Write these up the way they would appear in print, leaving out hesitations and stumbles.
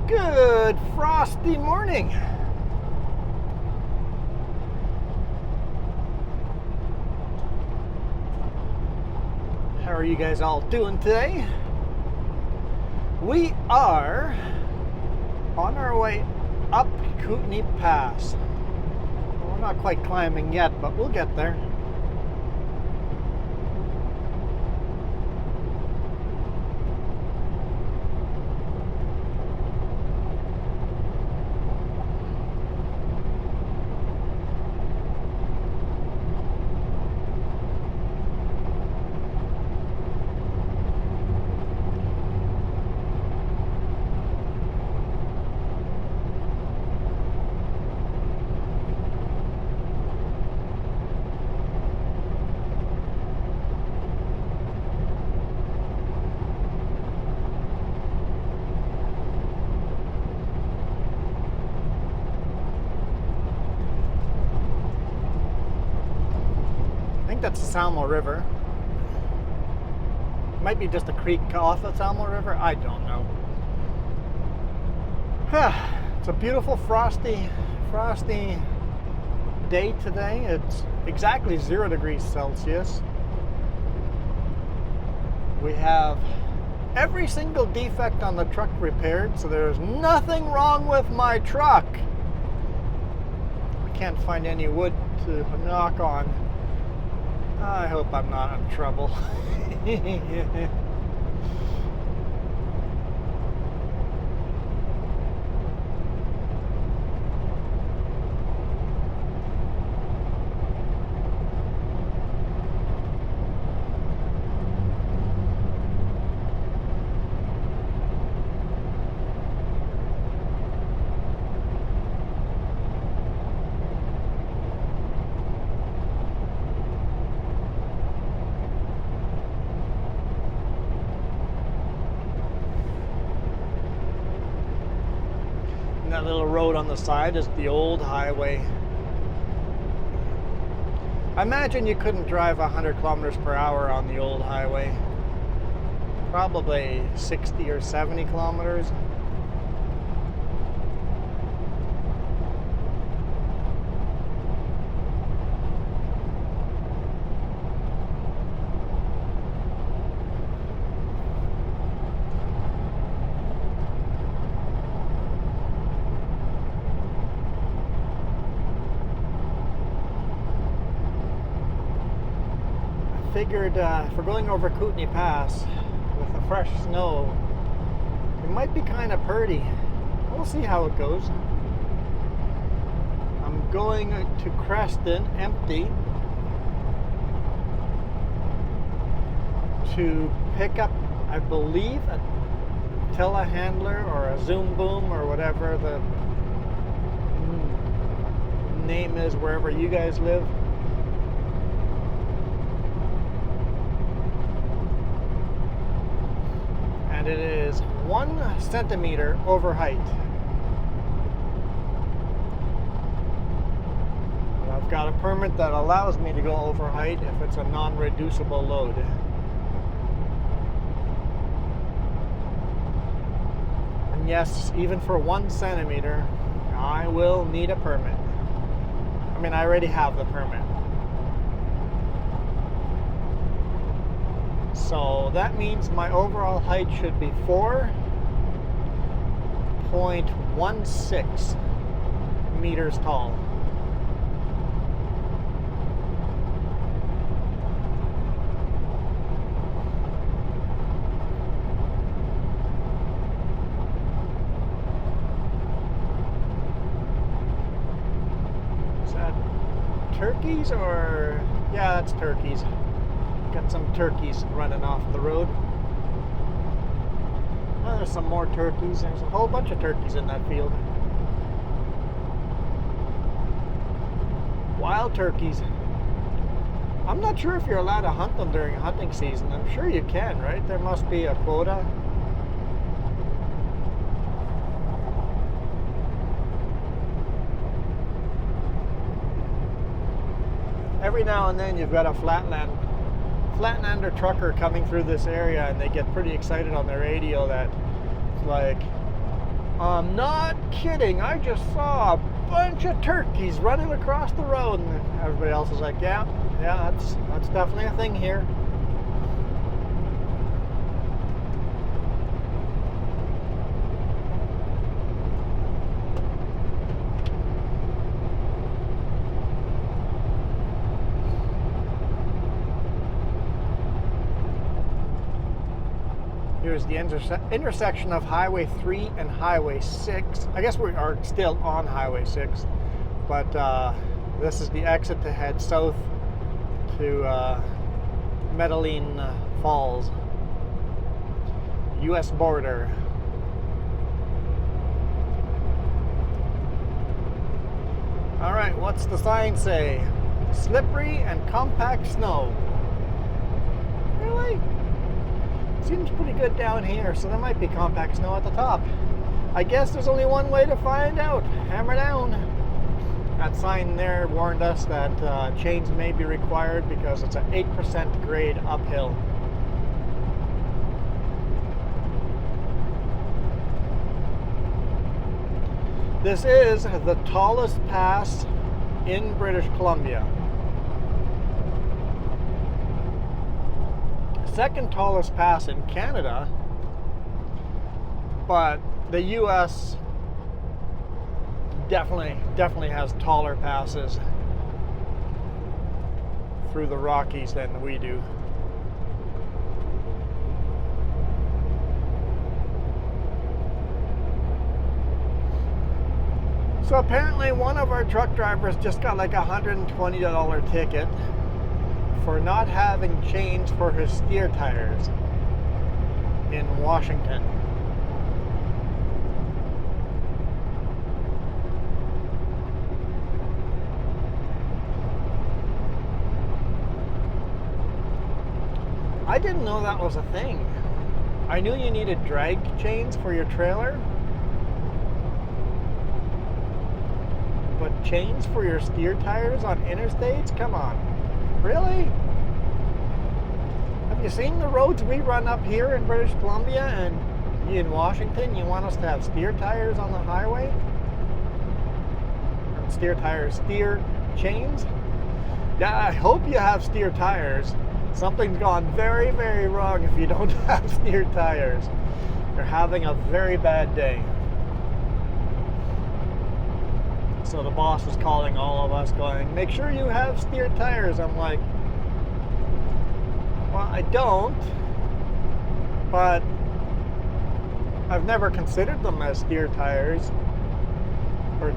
Good frosty morning. How are you guys all doing today? We are on our way up Kootenay Pass. We're not quite climbing yet, but we'll get there. I think that's the Salmo River. Might be just a creek off the Salmo River. I don't know. It's a beautiful frosty day today. It's exactly 0 degrees Celsius. We have every single defect on the truck repaired, so there's nothing wrong with my truck. I can't find any wood to knock on. I hope I'm not in trouble. That little road on the side is the old highway. I imagine you couldn't drive 100 kilometers per hour on the old highway. Probably 60 or 70 kilometers. Figured if we're going over Kootenay Pass with the fresh snow, it might be kind of purty. We'll see how it goes. I'm going to Creston empty to pick up, I believe, a telehandler or a zoom boom or whatever the name is wherever you guys live. And it is 1 centimeter over height. And I've got a permit that allows me to go over height if it's a non-reducible load. And yes, even for 1 centimeter, I will need a permit. I mean, I already have the permit. So that means my overall height should be 4.16 meters tall. Is that turkeys or? Yeah, that's turkeys. Got some turkeys running off the road. Oh, there's some more turkeys. There's a whole bunch of turkeys in that field. Wild turkeys. I'm not sure if you're allowed to hunt them during hunting season. I'm sure you can, right? There must be a quota. Every now and then you've got a Flatlander trucker coming through this area, and they get pretty excited on their radio that like I'm not kidding. I just saw a bunch of turkeys running across the road, and everybody else is like, yeah, that's definitely a thing here. Here's the intersection of Highway 3 and Highway 6. I guess we are still on Highway 6, but this is the exit to head south to Medellin Falls, U.S. border. All right, what's the sign say? Slippery and compact snow. Really? Seems pretty good down here, so there might be compact snow at the top. I guess there's only one way to find out. Hammer down. That sign there warned us that chains may be required because it's an 8% grade uphill. This is the tallest pass in British Columbia. Second tallest pass in Canada, but the US definitely has taller passes through the Rockies than we do. So apparently one of our truck drivers just got like a $120 ticket for not having chains for his steer tires in Washington. I didn't know that was a thing. I knew you needed drag chains for your trailer, but chains for your steer tires on interstates? Come on. Really? Have you seen the roads we run up here in British Columbia and in Washington? You want us to have steer tires on the highway? Or steer tires, steer chains? Yeah, I hope you have steer tires. Something's gone very, very wrong if you don't have steer tires. You're having a very bad day. So the boss was calling all of us going, make sure you have steer tires. I'm like, well, I don't, but I've never considered them as steer tires. Or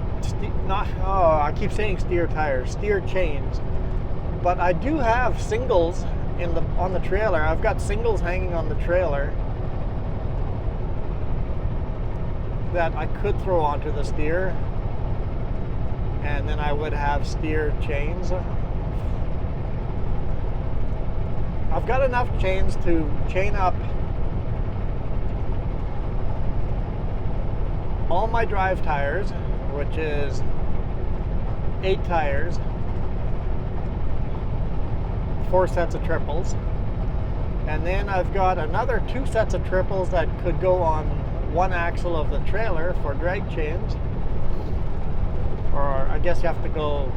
I keep saying steer tires, steer chains. But I do have singles on the trailer. I've got singles hanging on the trailer that I could throw onto the steer, and then I would have steer chains. I've got enough chains to chain up all my drive tires, which is 8 tires, 4 sets of triples, and then I've got another 2 sets of triples that could go on one axle of the trailer for drag chains. Or I guess you have to go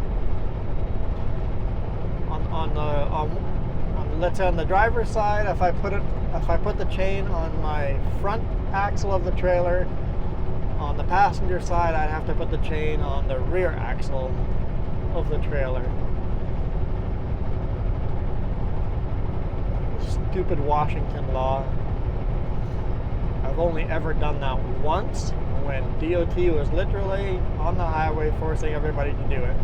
let's say on the driver's side. If I put the chain on my front axle of the trailer, on the passenger side I'd have to put the chain on the rear axle of the trailer. Stupid Washington law. I've only ever done that once, when DOT was literally on the highway forcing everybody to do it.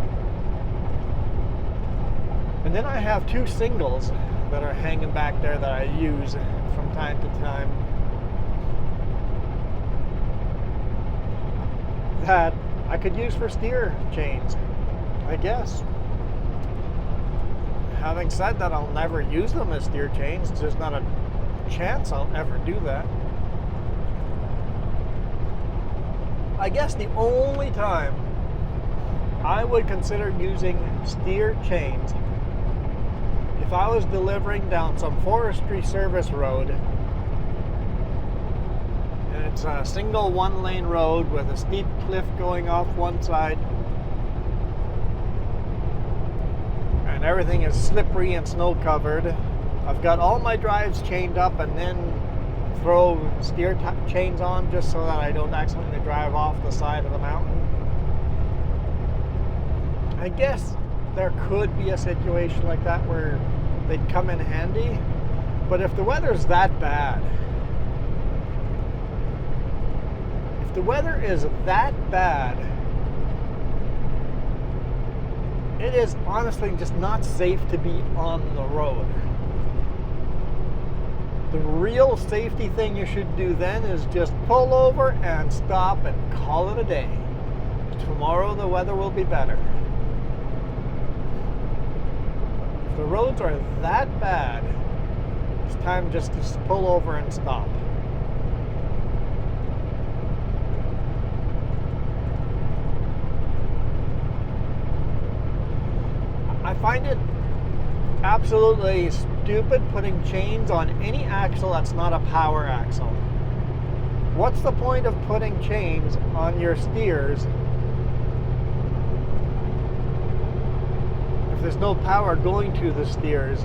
And then I have 2 singles that are hanging back there that I use from time to time that I could use for steer chains, I guess. Having said that, I'll never use them as steer chains. There's not a chance I'll ever do that. I guess the only time I would consider using steer chains if I was delivering down some forestry service road And it's a single one-lane road with a steep cliff going off one side. And everything is slippery and snow-covered. I've got all my drives chained up and then throw steer chains on just so that I don't accidentally drive off the side of the mountain. I guess there could be a situation like that where they'd come in handy, but if the weather's that bad, it is honestly just not safe to be on the road. The real safety thing you should do then is just pull over and stop and call it a day. Tomorrow the weather will be better. If the roads are that bad, it's time just to pull over and stop. I find it absolutely stupid putting chains on any axle that's not a power axle. What's the point of putting chains on your steers if there's no power going to the steers?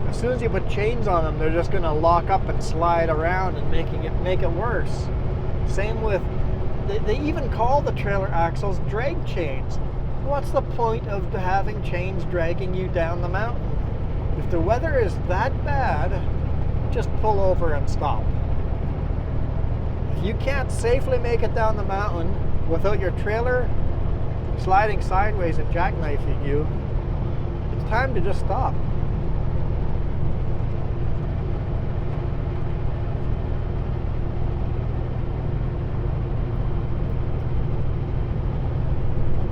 As soon as you put chains on them, they're just going to lock up and slide around and make it worse. Same with, they even call the trailer axles drag chains. What's the point of having chains dragging you down the mountain? If the weather is that bad, just pull over and stop. If you can't safely make it down the mountain without your trailer sliding sideways and jackknifing you, it's time to just stop.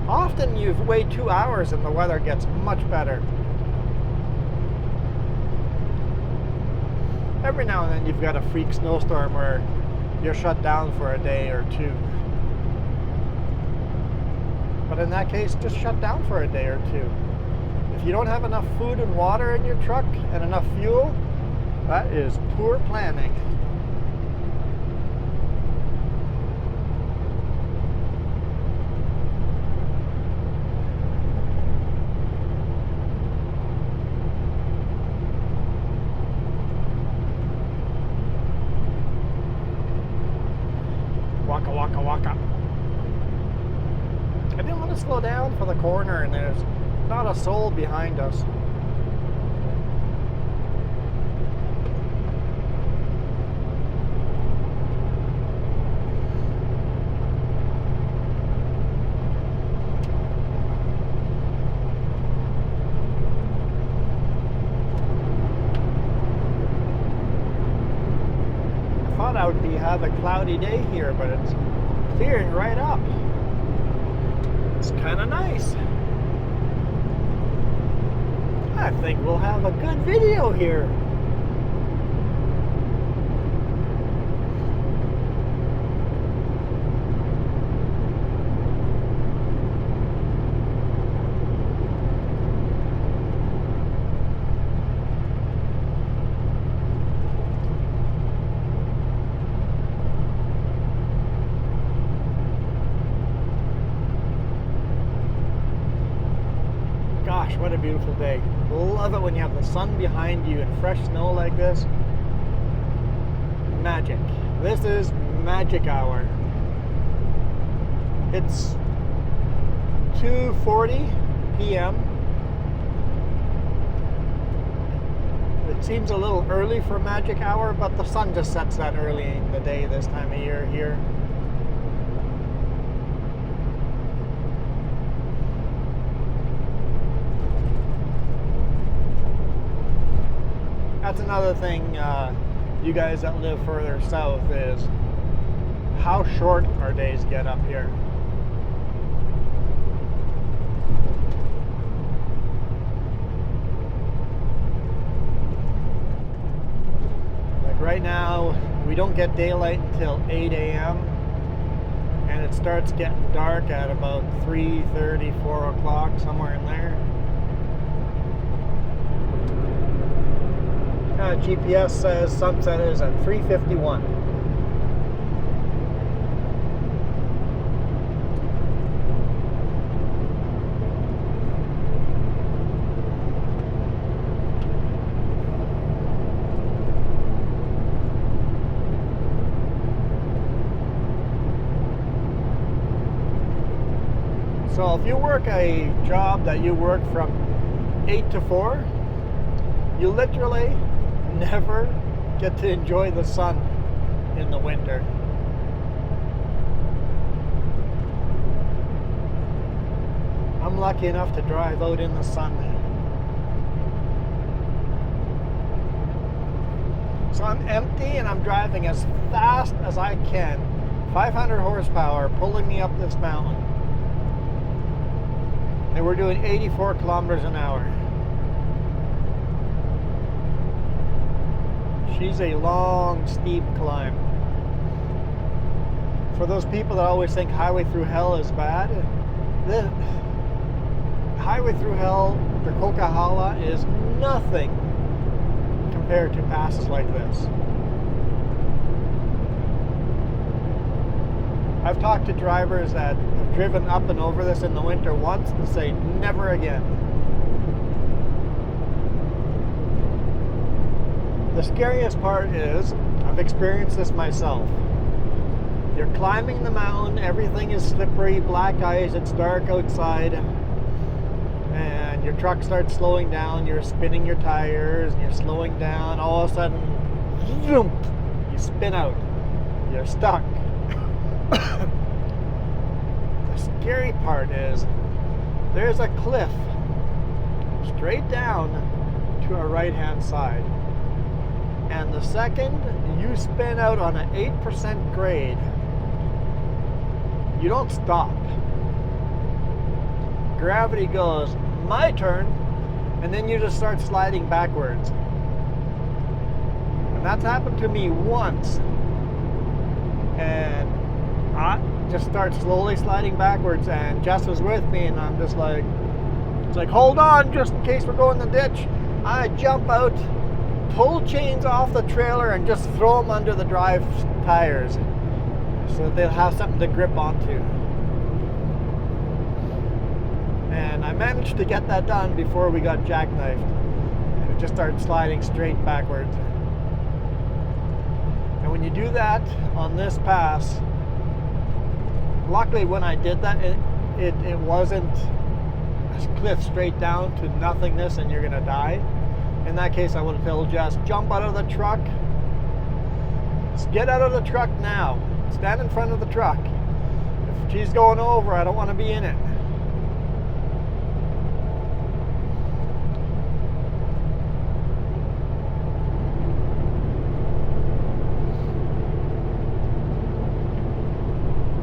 Often you wait 2 hours and the weather gets much better. Every now and then you've got a freak snowstorm where you're shut down for a day or two. But in that case, just shut down for a day or two. If you don't have enough food and water in your truck and enough fuel, that is poor planning. Waka. I didn't want to slow down for the corner and there's not a soul behind us. I thought I would have a cloudy day here, but it's clearing right up. It's kind of nice. I think we'll have a good video here. Gosh, what a beautiful day. Love it when you have the sun behind you and fresh snow like this. Magic. This is magic hour. It's 2:40 p.m. It seems a little early for magic hour, but the sun just sets that early in the day this time of year here. That's another thing, you guys that live further south, is how short our days get up here. Like right now, we don't get daylight until 8 a.m. and it starts getting dark at about 3:30, 4 o'clock, somewhere in there. GPS says sunset is at 3:51. So if you work a job that you work from 8 to 4, you literally never get to enjoy the sun in the winter. I'm lucky enough to drive out in the sun. So I'm empty and I'm driving as fast as I can. 500 horsepower pulling me up this mountain. And we're doing 84 kilometers an hour. She's a long, steep climb. For those people that always think highway through hell is bad, the highway through hell, the Kootenay, is nothing compared to passes like this. I've talked to drivers that have driven up and over this in the winter once and say never again. The scariest part is, I've experienced this myself. You're climbing the mountain, everything is slippery, black ice, it's dark outside, and your truck starts slowing down, you're spinning your tires, and you're slowing down, all of a sudden, zoom, you spin out, you're stuck. The scary part is, there's a cliff straight down to our right-hand side. And the second you spin out on an 8% grade, you don't stop. Gravity goes, my turn, and then you just start sliding backwards. And that's happened to me once. And I just start slowly sliding backwards, and Jess was with me, and I'm just like, it's like, hold on, just in case we're going in the ditch. I jump out, pull chains off the trailer, and just throw them under the drive tires so that they'll have something to grip onto. And I managed to get that done before we got jackknifed. And it just started sliding straight backwards. And when you do that on this pass, luckily when I did that, it wasn't a cliff straight down to nothingness and you're gonna die. In that case, I would have told Jess, jump out of the truck. Just get out of the truck now. Stand in front of the truck. If she's going over, I don't want to be in it.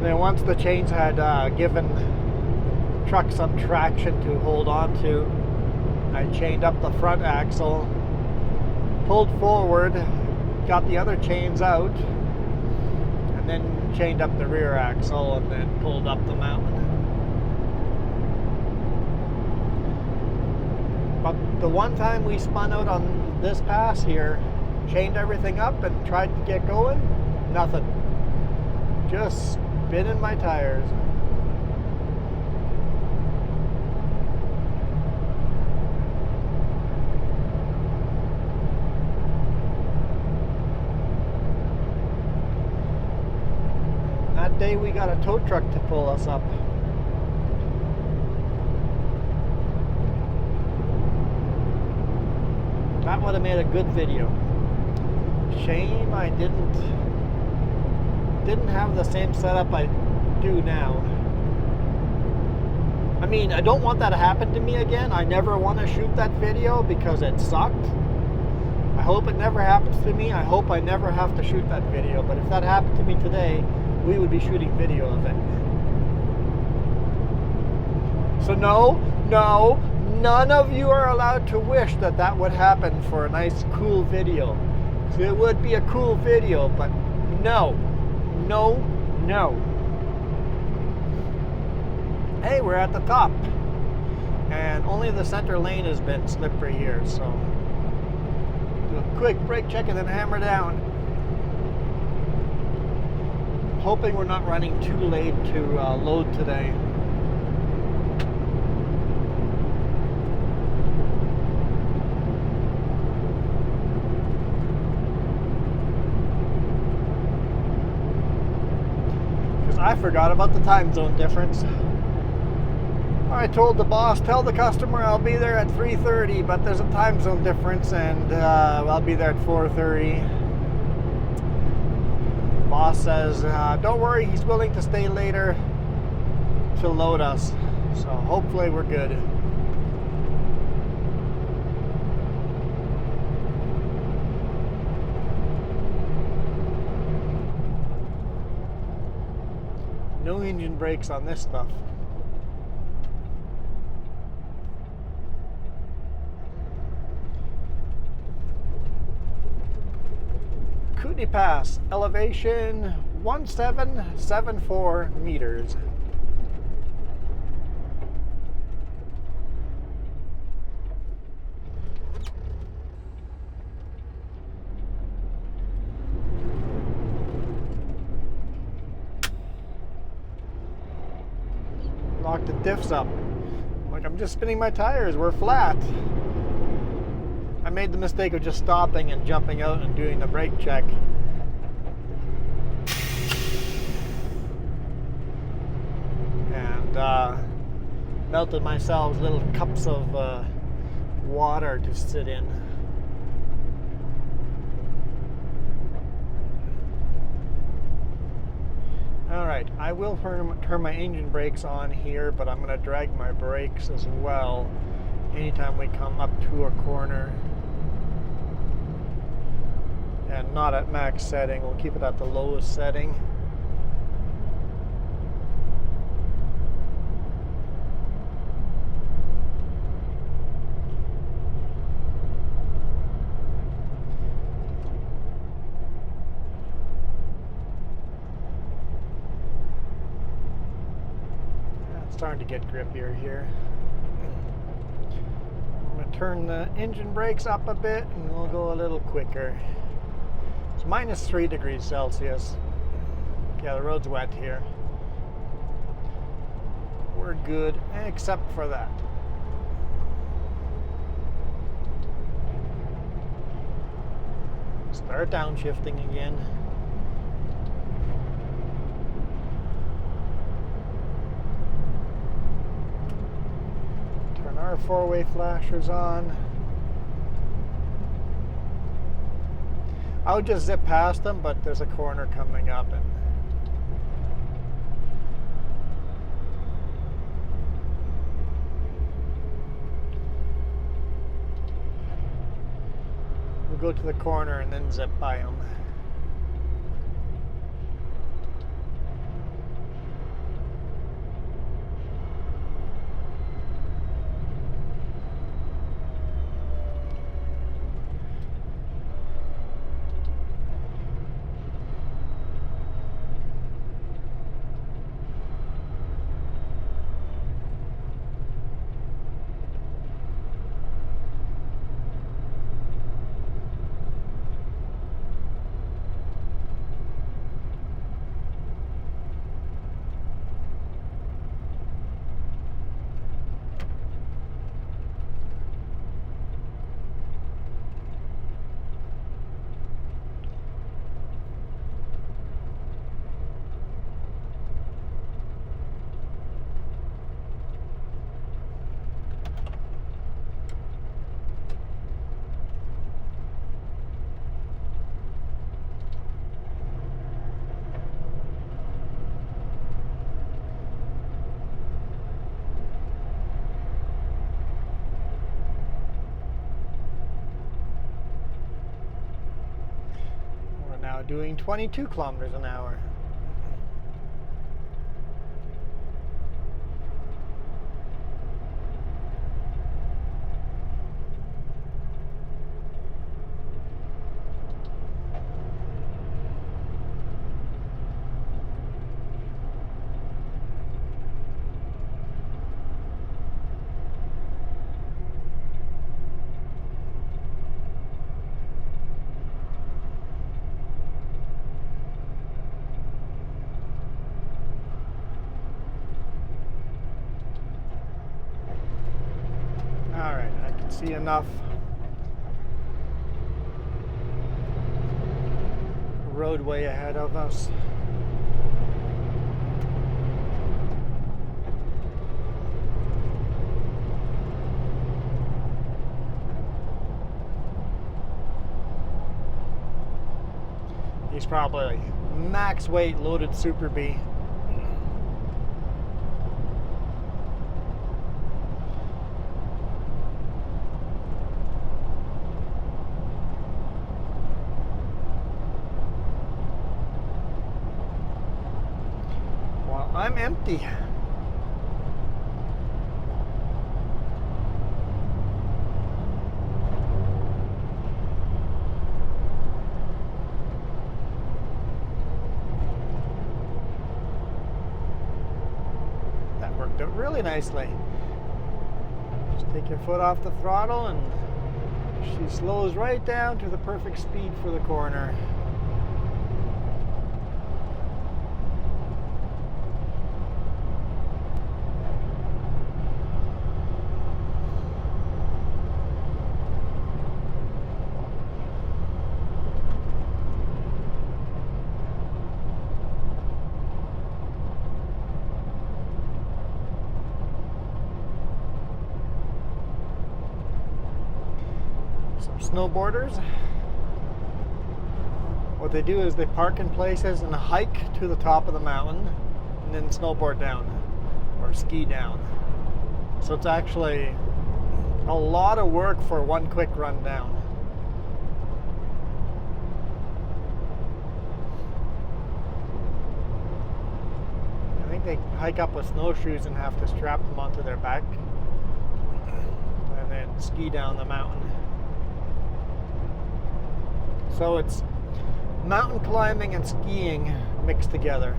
Then once the chains had given the truck some traction to hold on to, I chained up the front axle, pulled forward, got the other chains out, and then chained up the rear axle and then pulled up the mountain. But the one time we spun out on this pass here, chained everything up and tried to get going, nothing. Just spinning my tires. That day we got a tow truck to pull us up. That would have made a good video. Shame I didn't have the same setup I do now. I mean, I don't want that to happen to me again. I never want to shoot that video because it sucked. I hope it never happens to me. I hope I never have to shoot that video. But if that happened to me today, we would be shooting video of it. So no, none of you are allowed to wish that that would happen for a nice, cool video. So it would be a cool video, but no. Hey, we're at the top. And only the center lane has been slippery here, so do a quick brake check and then hammer down. Hoping we're not running too late to load today. Because I forgot about the time zone difference. I told the boss, tell the customer I'll be there at 3:30, but there's a time zone difference, and I'll be there at 4:30. Boss says, don't worry, he's willing to stay later to load us. So hopefully we're good. No engine brakes on this stuff. Kootenay Pass, elevation 1774 meters. Lock the diffs up. Like, I'm just spinning my tires, we're flat. I made the mistake of just stopping and jumping out and doing the brake check. And melted myself little cups of water to sit in. Alright, I will turn my engine brakes on here, but I'm going to drag my brakes as well anytime we come up to a corner. And not at max setting, we'll keep it at the lowest setting. Starting to get grippier here. I'm going to turn the engine brakes up a bit and we'll go a little quicker. It's minus 3 degrees Celsius. Yeah, the road's wet here. We're good, except for that. Start downshifting again. Our four-way flashers on. I would just zip past them, but there's a corner coming up, and we'll go to the corner and then zip by them. Doing 22 kilometers an hour. See enough roadway ahead of us. He's probably max weight loaded Super B. Well, I'm empty. Worked out really nicely. Just take your foot off the throttle and she slows right down to the perfect speed for the corner. Snowboarders, what they do is they park in places and hike to the top of the mountain and then snowboard down or ski down. So it's actually a lot of work for one quick run down. I think they hike up with snowshoes and have to strap them onto their back and then ski down the mountain. So it's mountain climbing and skiing mixed together.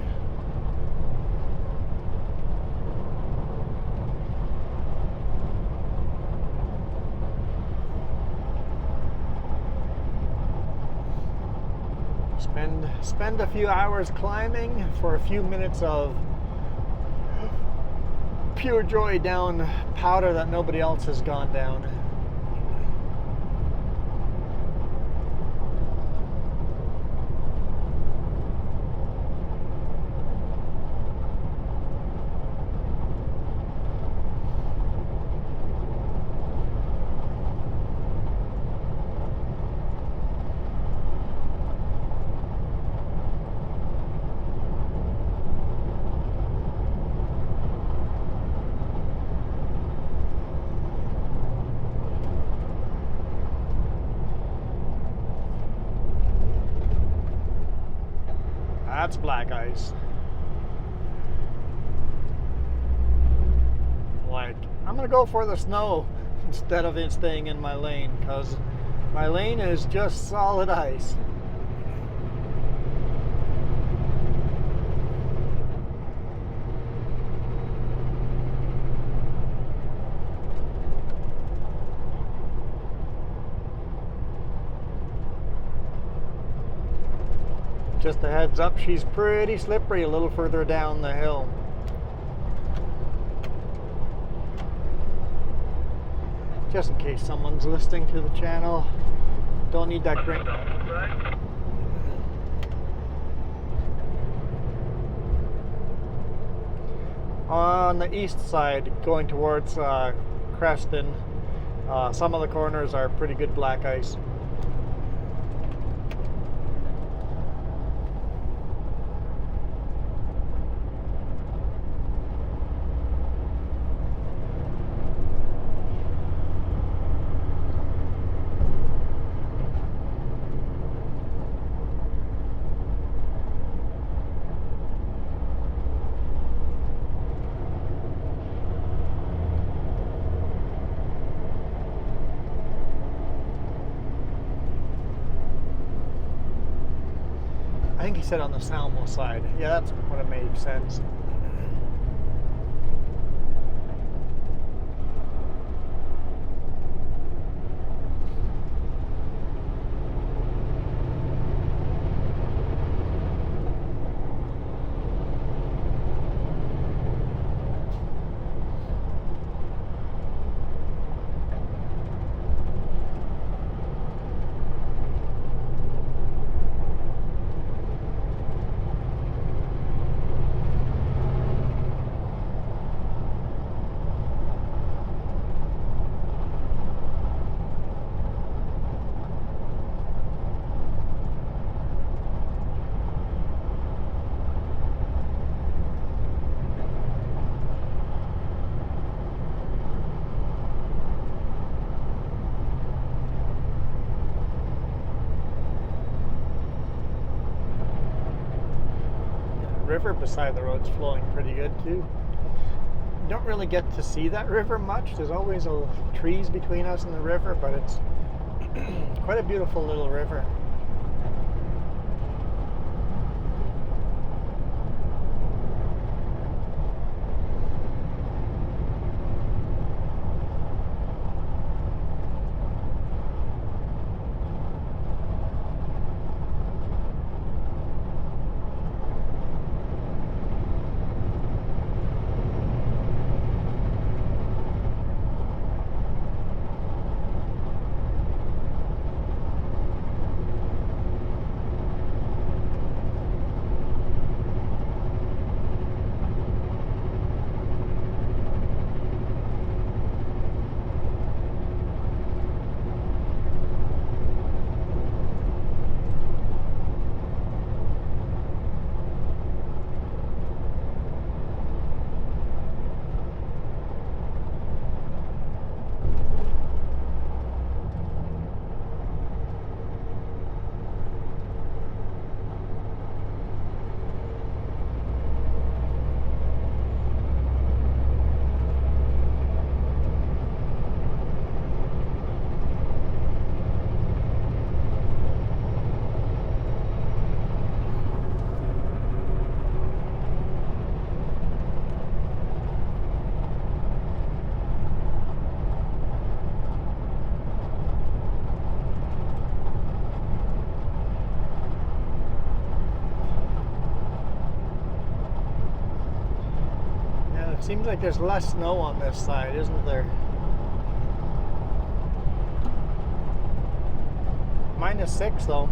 Spend a few hours climbing for a few minutes of pure joy down powder that nobody else has gone down. That's black ice. Like, I'm gonna go for the snow instead of it staying in my lane, because my lane is just solid ice. Just a heads up, she's pretty slippery a little further down the hill. Just in case someone's listening to the channel. Don't need that green. On the east side, going towards Creston, some of the corners are pretty good black ice. I think he said on the Salmo side. Yeah, that's what it made sense. river beside the road's flowing pretty good too. You don't really get to see that river much. There's always trees between us and the river, but it's quite a beautiful little river. Seems like there's less snow on this side, isn't there? -6 though.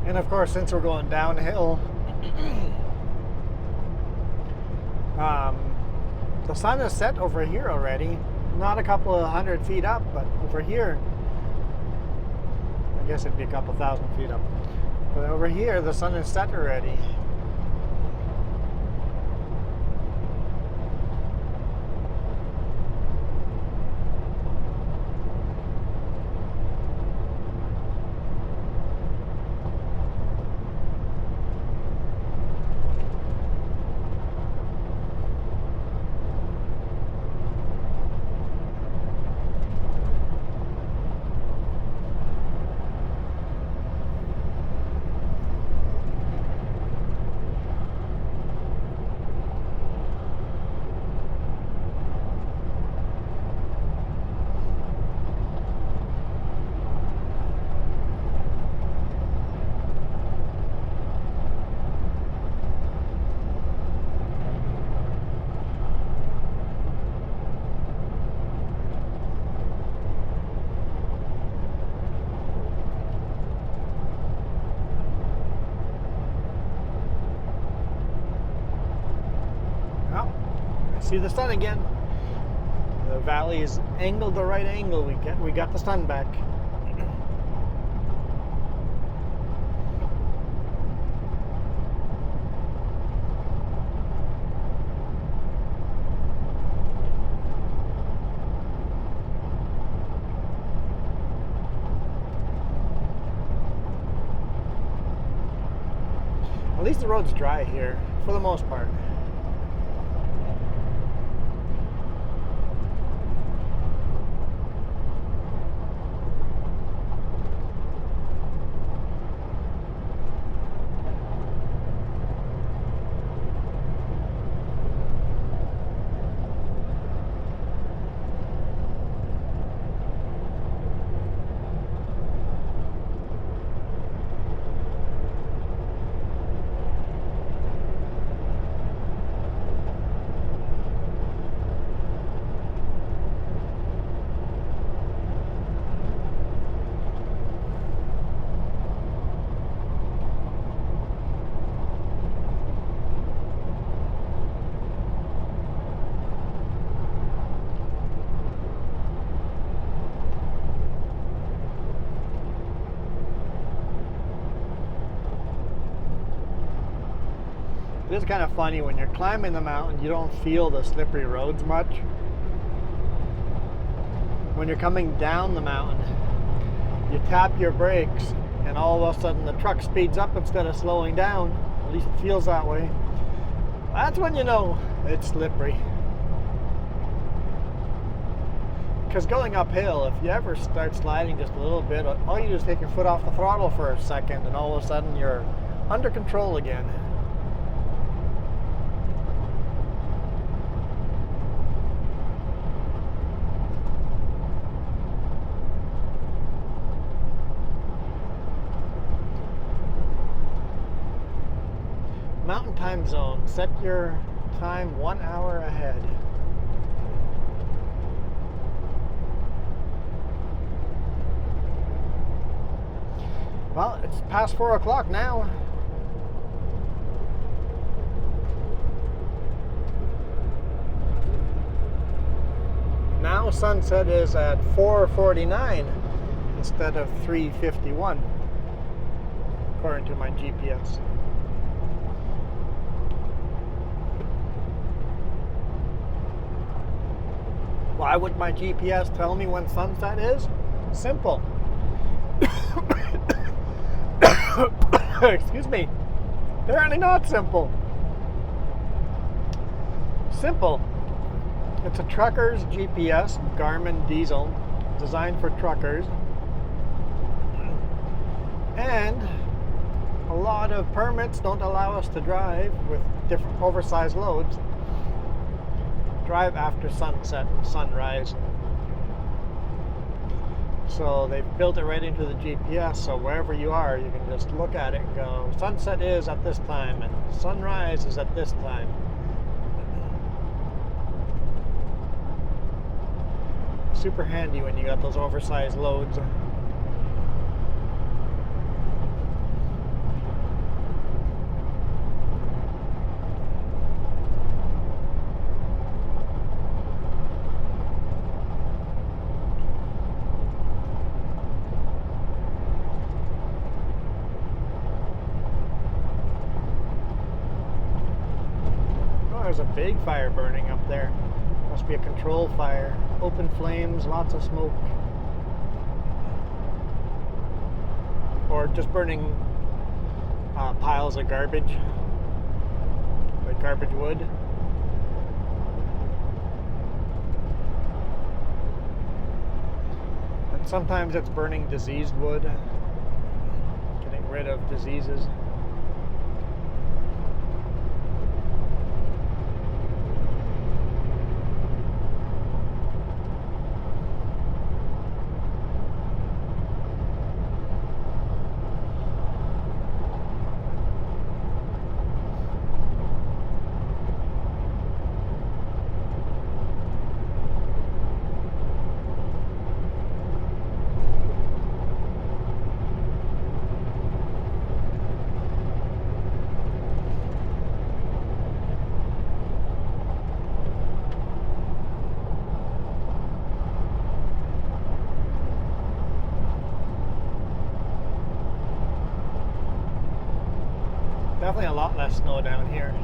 And of course, since we're going downhill, the sun is set over here already. Not a couple of 100 feet up, but over here, I guess it'd be a couple thousand feet up. But over here, the sun is set already. See the sun again. The valley is angled the right angle. We got the sun back. At least the road's dry here for the most part. It is kind of funny when you're climbing the mountain, you don't feel the slippery roads much. When you're coming down the mountain, you tap your brakes and all of a sudden the truck speeds up instead of slowing down. At least it feels that way. That's when you know it's slippery. Because going uphill, if you ever start sliding just a little bit, all you do is take your foot off the throttle for a second and all of a sudden you're under control again. Mountain time zone. Set your time 1 hour ahead. Well, it's past 4 o'clock now. Now sunset is at 4:49 instead of 3:51, according to my GPS. Why would my GPS tell me when sunset is? Simple. Excuse me. Apparently not simple. Simple. It's a trucker's GPS, Garmin diesel, designed for truckers. And a lot of permits don't allow us to drive with different oversized loads. Drive after sunset and sunrise. So they've built it right into the GPS, so wherever you are, you can just look at it and go, sunset is at this time and sunrise is at this time. Super handy when you got those oversized loads. There's a big fire burning up there. Must be a control fire. Open flames, lots of smoke. Or just burning piles of garbage, like garbage wood. And sometimes it's burning diseased wood, getting rid of diseases. Definitely a lot less snow down here.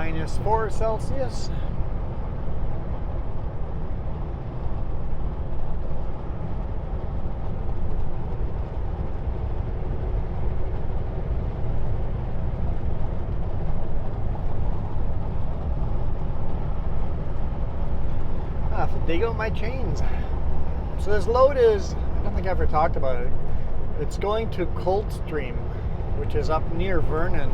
-4 Celsius. I have to dig out my chains. So this load is, I don't think I ever talked about it. It's going to Coldstream, which is up near Vernon.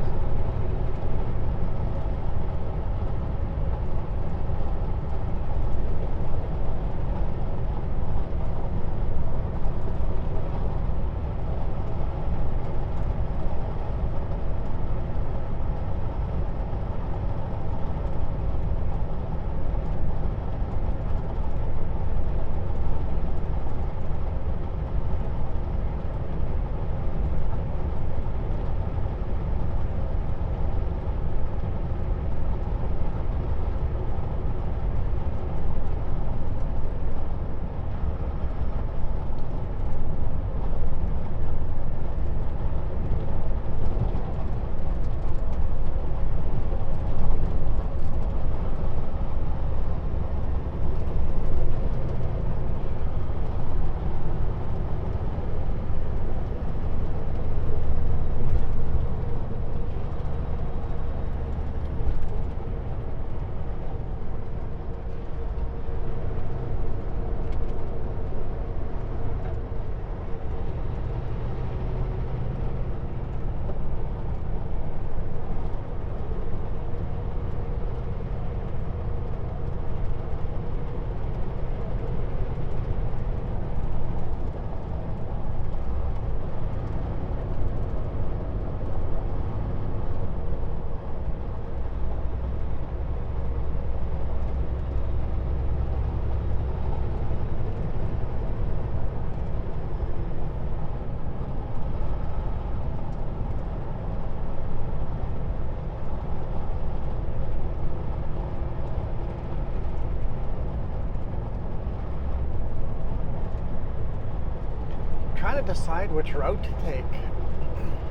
trying to decide which route to take.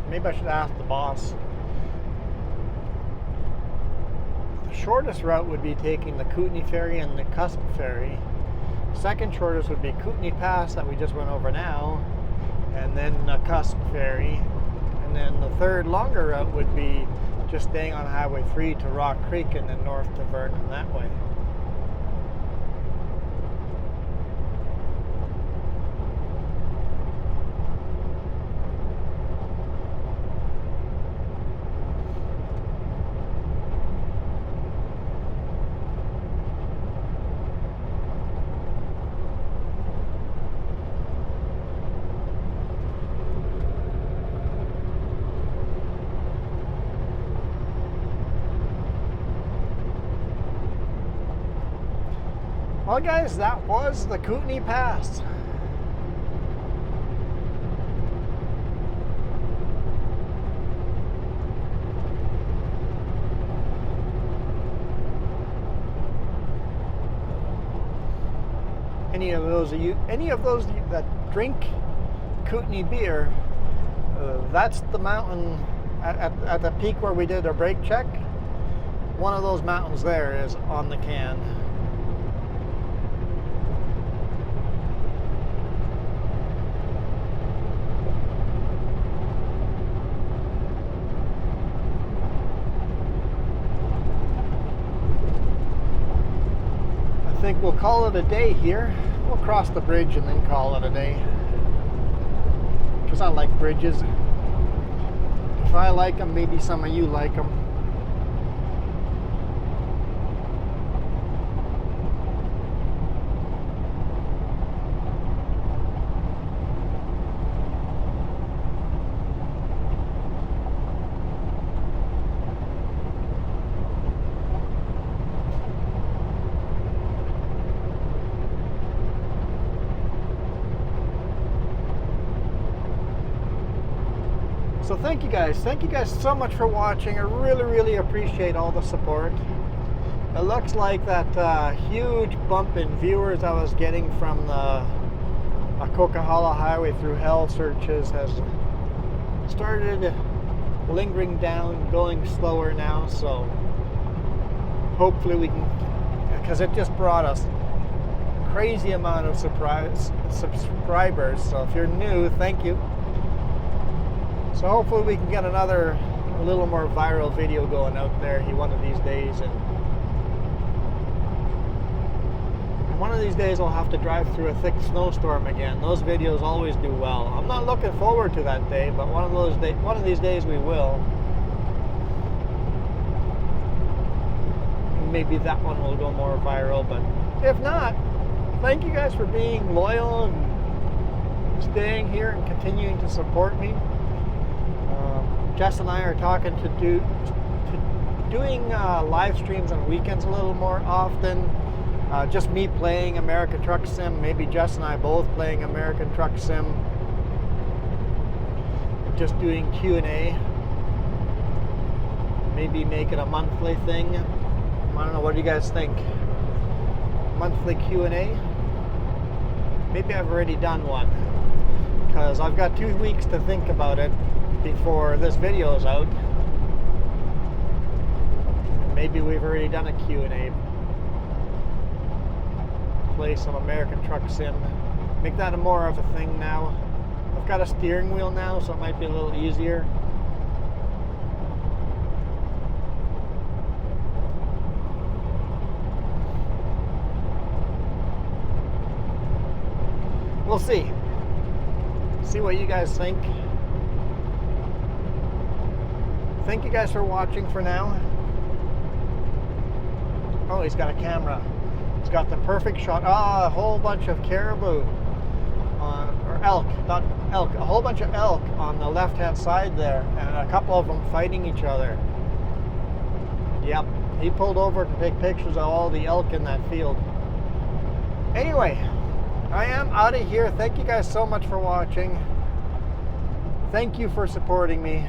Maybe I should ask the boss. The shortest route would be taking the Kootenay ferry and the Cusp ferry. Second shortest would be Kootenay Pass that we just went over now, and then the Cusp ferry. And then the third longer route would be just staying on Highway 3 to Rock Creek and then north to Vernon that way. Well guys, that was the Kootenay Pass. Any of those that drink Kootenay beer, that's the mountain at the peak where we did our brake check. One of those mountains there is on the can. I think we'll call it a day here. We'll cross the bridge and then call it a day. Because I like bridges. If I like them, maybe some of you like them. So thank you guys so much for watching. I really appreciate all the support. It looks like that huge bump in viewers I was getting from the Coquihalla Highway Through Hell searches has started lingering down, going slower now, so hopefully we can, because it just brought us a crazy amount of subscribers. So if you're new, thank you. So hopefully we can get a little more viral video going out there one of these days. And one of these days I'll have to drive through a thick snowstorm again. Those videos always do well. I'm not looking forward to that day, but one of these days we will. Maybe that one will go more viral, but if not, thank you guys for being loyal and staying here and continuing to support me. Jess and I are talking to doing live streams on weekends a little more often. Just me playing American Truck Sim, maybe Jess and I both playing American Truck Sim. Just doing Q&A. Maybe make it a monthly thing. I don't know, what do you guys think? Monthly Q&A? Maybe I've already done one, because I've got 2 weeks to think about it before this video is out. Maybe we've already done a Q&A. Play some American Truck Sim. Make that more of a thing now. I've got a steering wheel now, so it might be a little easier. We'll see. See what you guys think. Thank you guys for watching for now. Oh, he's got a camera. He's got the perfect shot. A whole bunch of caribou. Or elk, not elk. A whole bunch of elk on the left-hand side there. And a couple of them fighting each other. Yep. He pulled over to take pictures of all the elk in that field. Anyway, I am out of here. Thank you guys so much for watching. Thank you for supporting me.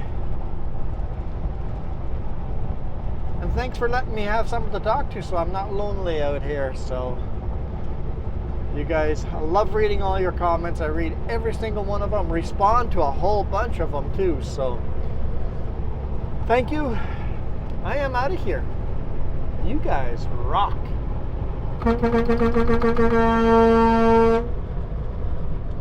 And thanks for letting me have someone to talk to so I'm not lonely out here. So, You guys, I love reading all your comments. I read every single one of them, respond to a whole bunch of them too. So thank you. I am out of here. You guys rock.